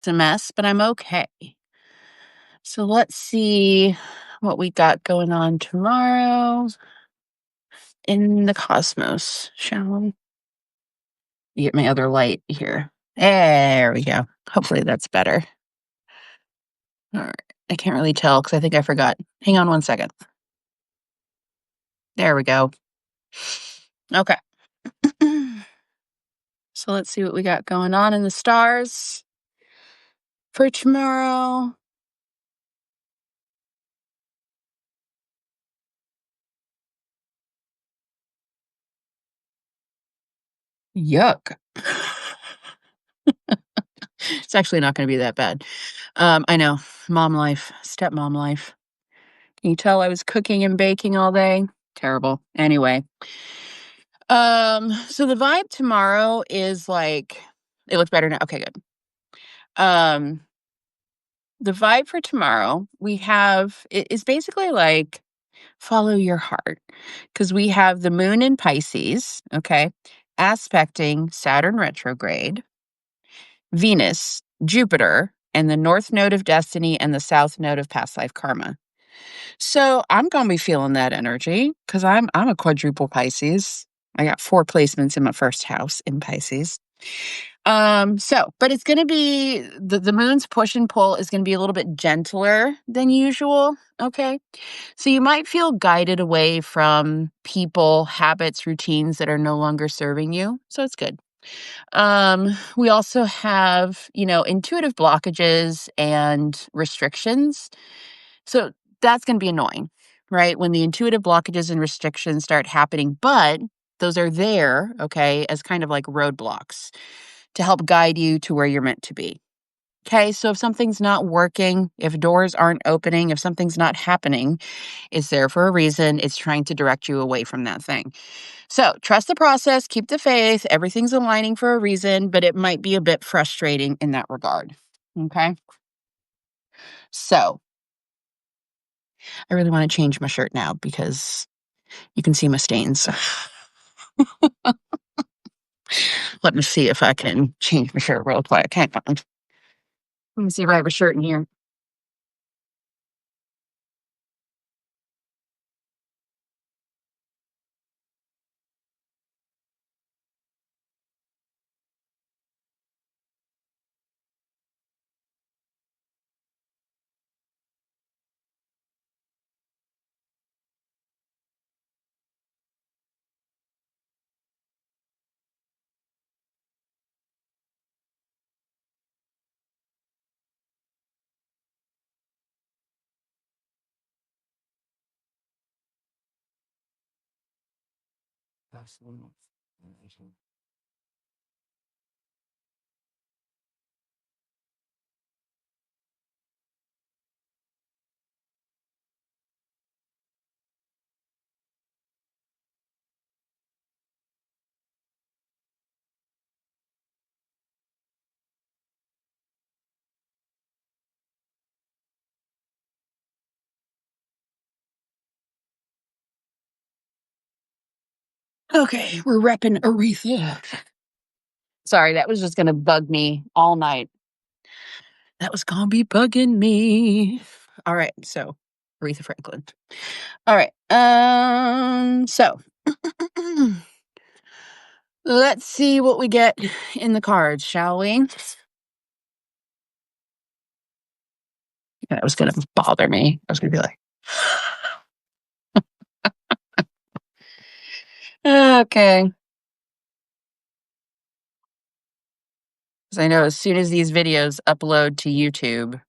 It's a mess, but I'm okay. So let's see what we got going on tomorrow in the cosmos, shall we? Get my other light here. There we go. Hopefully that's better. All right. I can't really tell because I think I forgot. Hang on one second. There we go. Okay. So let's see what we got going on in the stars for tomorrow. Yuck. It's actually not going to be that bad. I know. Mom life, stepmom life. Can you tell I was cooking and baking all day? Terrible. Anyway, so the vibe tomorrow is like it looks better now. Okay, good. Um, the vibe for tomorrow we have it is basically like follow your heart because we have the moon in Pisces, okay, aspecting Saturn retrograde, Venus, Jupiter, and the north node of destiny and the south node of past life karma. So I'm gonna be feeling that energy because I'm a quadruple Pisces. I got 4 placements in my first house in Pisces. But it's gonna be the moon's push and pull is gonna be a little bit gentler than usual. Okay. So you might feel guided away from people, habits, routines that are no longer serving you. So it's good. We also have, intuitive blockages and restrictions. So that's going to be annoying, right? When the intuitive blockages and restrictions start happening, but those are there, okay, as kind of like roadblocks to help guide you to where you're meant to be. Okay, so if something's not working, if doors aren't opening, if something's not happening, it's there for a reason. It's trying to direct you away from that thing. So trust the process, keep the faith, everything's aligning for a reason, but it might be a bit frustrating in that regard. Okay, so I really want to change my shirt now because you can see my stains. Let me see if I can change my shirt real quick. Hang on. Let me see if I have a shirt in here. Okay, we're repping Aretha. Sorry, that was just going to bug me all night. That was going to be bugging me. All right, so Aretha Franklin. All right, so let's see what we get in the cards, shall we? That was going to bother me. I was going to be like, okay. Because I know as soon as these videos upload to YouTube,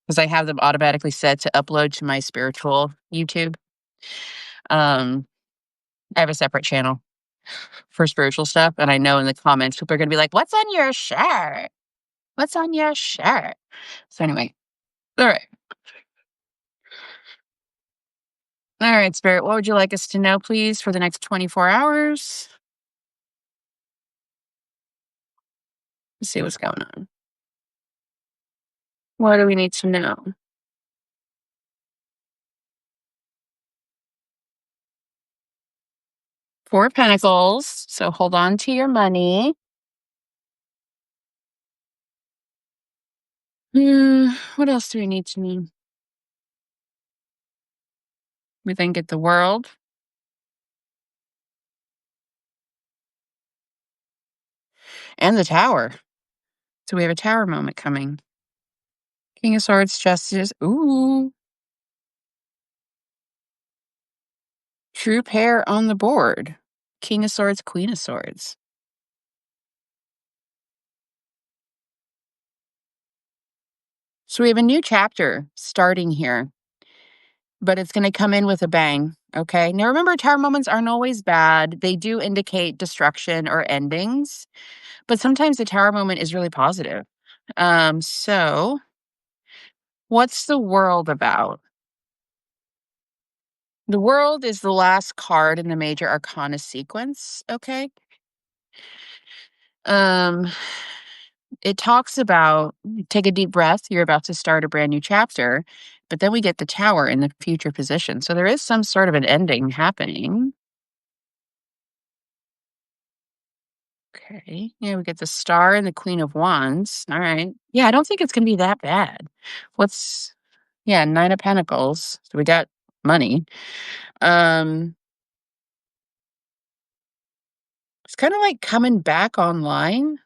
because I have them automatically set to upload to my spiritual YouTube, um, I have a separate channel for spiritual stuff. And I know in the comments, people are going to be like, what's on your shirt? What's on your shirt? So, anyway, all right. All right, Spirit, what would you like us to know, please, for the next 24 hours? Let's see what's going on. What do we need to know? 4 Pentacles. So hold on to your money. What else do we need to know? We then get the world and the tower. So we have a tower moment coming. King of Swords, Justice. Ooh. True pair on the board. King of Swords, Queen of Swords. So we have a new chapter starting here, but it's going to come in with a bang. Okay. Now remember, tower moments aren't always bad. They do indicate destruction or endings, but sometimes the tower moment is really positive. So what's the world about? The world is the last card in the major arcana sequence. Okay. Um, it talks about take a deep breath. You're about to start a brand new chapter, but then we get the tower in the future position. So there is some sort of an ending happening. Okay. Yeah, we get the star and the queen of wands. All right. Yeah, I don't think it's going to be that bad. What's, yeah, nine of pentacles. So we got money. Um, it's kind of like coming back online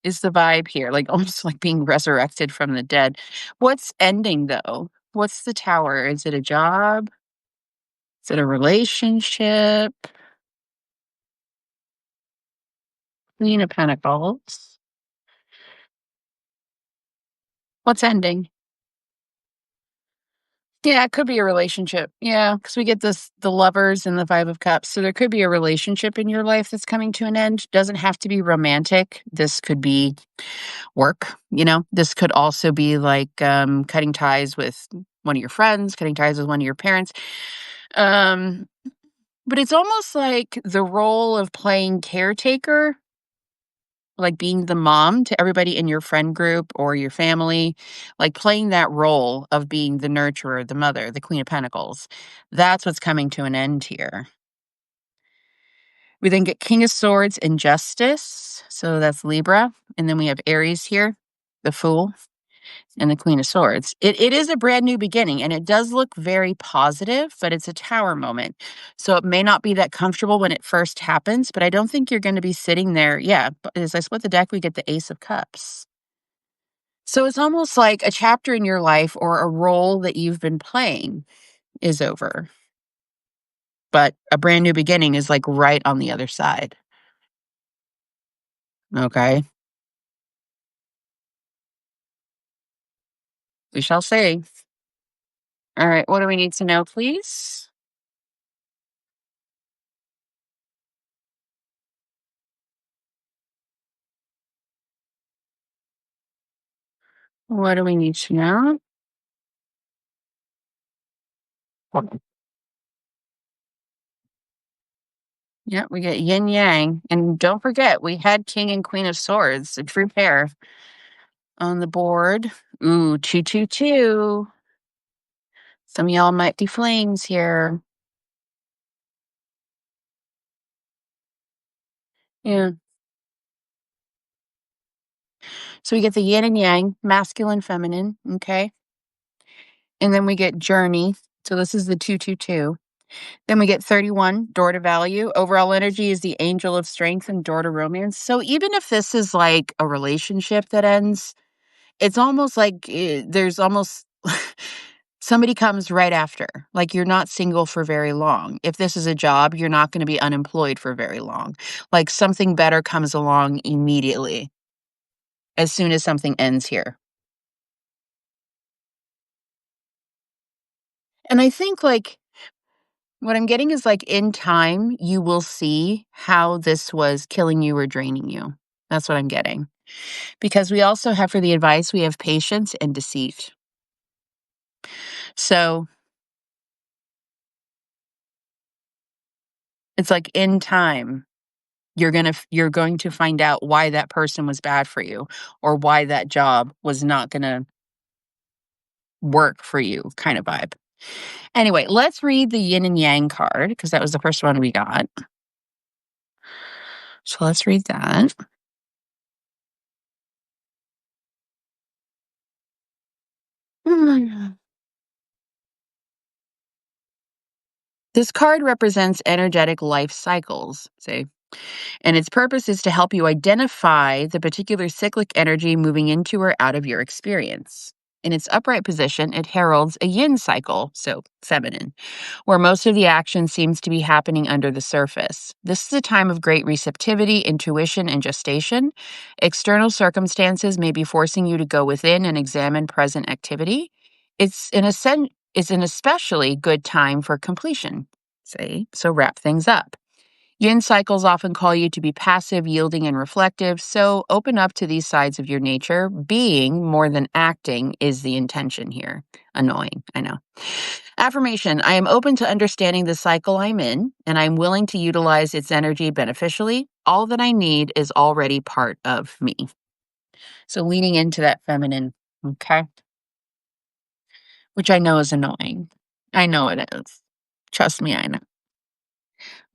is the vibe here, like almost like being resurrected from the dead. What's ending though? What's the tower? Is it a job? Is it a relationship? Queen of Pentacles. What's ending? Yeah, it could be a relationship. Yeah, because we get the lovers and the Five of Cups. So there could be a relationship in your life that's coming to an end. Doesn't have to be romantic. This could be work, This could also be like cutting ties with one of your friends, cutting ties with one of your parents. Um, but it's almost like the role of playing caretaker, like being the mom to everybody in your friend group or your family, like playing that role of being the nurturer, the mother, the Queen of Pentacles. That's what's coming to an end here. We then get King of Swords and Justice. So that's Libra. And then we have Aries here, the Fool, and the Queen of Swords. It is a brand new beginning, and it does look very positive, but it's a tower moment. So it may not be that comfortable when it first happens, but I don't think you're going to be sitting there. Yeah, as I split the deck, we get the Ace of Cups. So it's almost like a chapter in your life or a role that you've been playing is over, but a brand new beginning is like right on the other side. Okay, we shall see. All right, what do we need to know, please? What do we need to know? Yeah, we get yin yang. And don't forget, we had King and Queen of Swords, a true pair on the board. Ooh, 222. Some of y'all might be flames here. Yeah. So we get the yin and yang, masculine, feminine. Okay. And then we get journey. So this is the 222. Then we get 31, door to value. Overall energy is the angel of strength and door to romance. So even if this is like a relationship that ends, it's almost like there's almost somebody comes right after. Like you're not single for very long. If this is a job, you're not going to be unemployed for very long. Like something better comes along immediately as soon as something ends here. And I think like what I'm getting is like in time, you will see how this was killing you or draining you. That's what I'm getting. Because we also have for the advice, we have patience and deceit. So it's like in time, you're going to find out why that person was bad for you or why that job was not going to work for you kind of vibe. Anyway, let's read the yin and yang card because that was the first one we got. So let's read that. This card represents energetic life cycles, say, and its purpose is to help you identify the particular cyclic energy moving into or out of your experience. In its upright position, it heralds a yin cycle, so feminine, where most of the action seems to be happening under the surface. This is a time of great receptivity, intuition, and gestation. External circumstances may be forcing you to go within and examine present activity. It's an especially good time for completion, say, so wrap things up. Yin cycles often call you to be passive, yielding, and reflective, so open up to these sides of your nature. Being more than acting is the intention here. Annoying, I know. Affirmation: I am open to understanding the cycle I'm in, and I'm willing to utilize its energy beneficially. All that I need is already part of me. So leaning into that feminine, okay? Which I know is annoying. I know it is. Trust me, I know.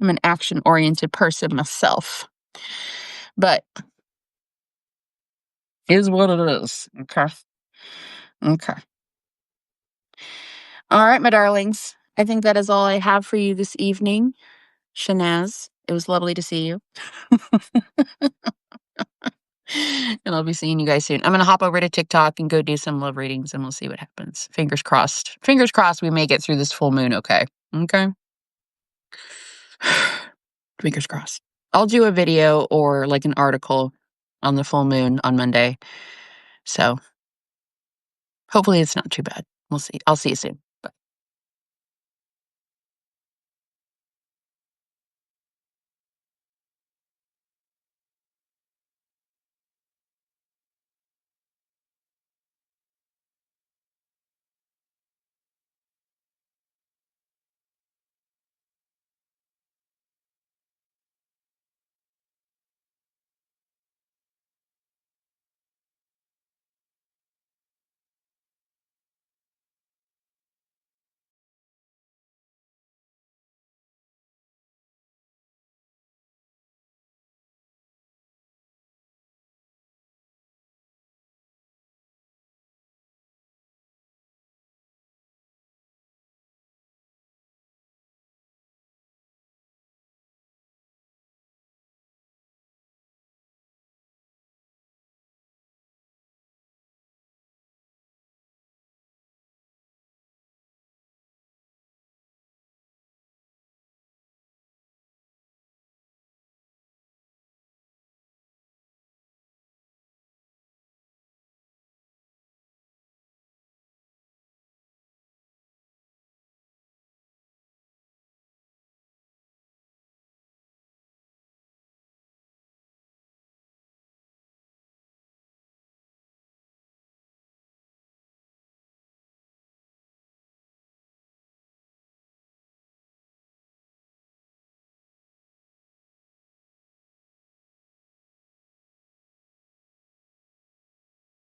I'm an action oriented person myself, but is what it is. Okay. Okay. All right, my darlings. I think that is all I have for you this evening. Shanaz, it was lovely to see you. And I'll be seeing you guys soon. I'm going to hop over to TikTok and go do some love readings and we'll see what happens. Fingers crossed. Fingers crossed we make it through this full moon okay. Okay. Fingers crossed. I'll do a video or like an article on the full moon on Monday. So hopefully it's not too bad. We'll see. I'll see you soon.